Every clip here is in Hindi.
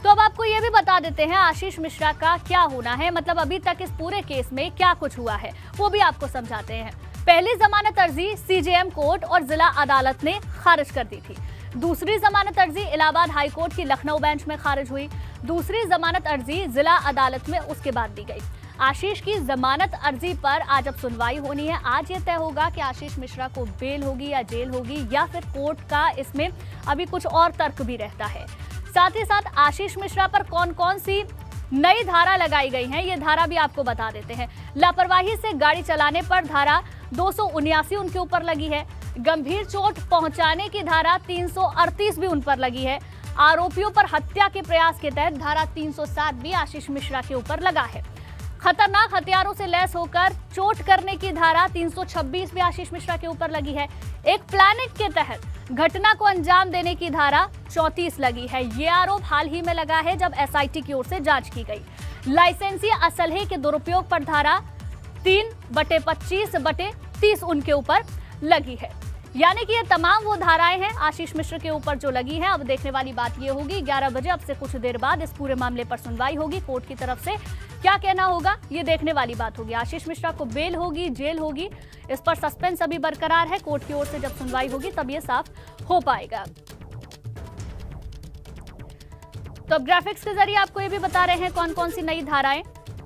तो अब आपको ये भी बता देते हैं आशीष मिश्रा का क्या होना है, मतलब अभी तक इस पूरे केस में क्या कुछ हुआ है वो भी आपको समझाते हैं। पहली जमानत अर्जी सीजेएम कोर्ट और जिला अदालत ने खारिज कर दी थी। दूसरी जमानत अर्जी इलाहाबाद हाई कोर्ट की लखनऊ बेंच में खारिज हुई। दूसरी जमानत अर्जी जिला अदालत में उसके बाद दी गई। आशीष की जमानत अर्जी पर आज अब सुनवाई होनी है। आज ये तय होगा कि आशीष मिश्रा को बेल होगी या जेल होगी, या फिर कोर्ट का इसमें अभी कुछ और तर्क भी रहता है। साथ ही साथ आशीष मिश्रा पर कौन कौन सी नई धारा लगाई गई हैं, ये धारा भी आपको बता देते हैं। लापरवाही से गाड़ी चलाने पर धारा 279 उनके ऊपर लगी है। गंभीर चोट पहुंचाने की धारा 338 भी उन पर लगी है। आरोपियों पर हत्या के प्रयास के तहत धारा 307 भी आशीष मिश्रा के ऊपर लगा है। खतरनाक हथियारों से लैस होकर चोट करने की धारा 326 भी आशीष मिश्रा के ऊपर लगी है। एक प्लानिंग के तहत घटना को अंजाम देने की धारा 34 लगी है। ये आरोप हाल ही में लगा है जब एसआईटी की ओर से जांच की गई। लाइसेंसी असलहे के दुरुपयोग पर धारा 3/25/30 उनके ऊपर लगी है। यानी कि ये तमाम वो धाराएं हैं आशीष मिश्रा के ऊपर जो लगी हैं। अब देखने वाली बात ये होगी 11 बजे अब से कुछ देर बाद इस पूरे मामले पर सुनवाई होगी। कोर्ट की तरफ से क्या कहना होगा ये देखने वाली बात होगी। आशीष मिश्रा को बेल होगी, जेल होगी, इस पर सस्पेंस अभी बरकरार है। कोर्ट की ओर से जब सुनवाई होगी तब ये साफ हो पाएगा। तो अब ग्राफिक्स के जरिए आपको ये भी बता रहे हैं कौन कौन सी नई धाराएं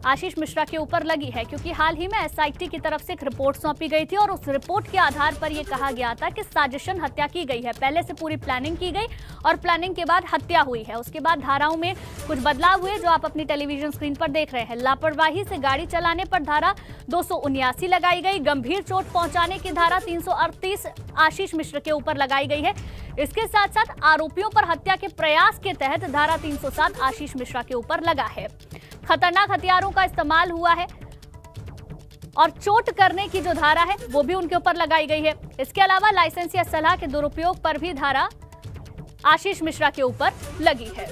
आशीष मिश्रा के ऊपर लगी है, क्योंकि हाल ही में एसआईटी की तरफ से एक रिपोर्ट सौंपी गई थी और उस रिपोर्ट के आधार पर यह कहा गया था कि साजिशन हत्या की गई है। पहले से पूरी प्लानिंग की गई और प्लानिंग के बाद हत्या हुई है। उसके बाद धाराओं में कुछ बदलाव हुए जो आप अपनी टेलीविजन स्क्रीन पर देख रहे हैं। लापरवाही से गाड़ी चलाने पर धारा 279 लगाई गई। गंभीर चोट पहुंचाने की धारा 338 आशीष मिश्रा के ऊपर लगाई गई है। इसके साथ साथ आरोपियों पर हत्या के प्रयास के तहत धारा 307 आशीष मिश्रा के ऊपर लगा है। खतरनाक हथियारों का इस्तेमाल हुआ है और चोट करने की जो धारा है वो भी उनके ऊपर लगाई गई है। इसके अलावा लाइसेंसी असलहा के दुरुपयोग पर भी धारा आशीष मिश्रा के ऊपर लगी है।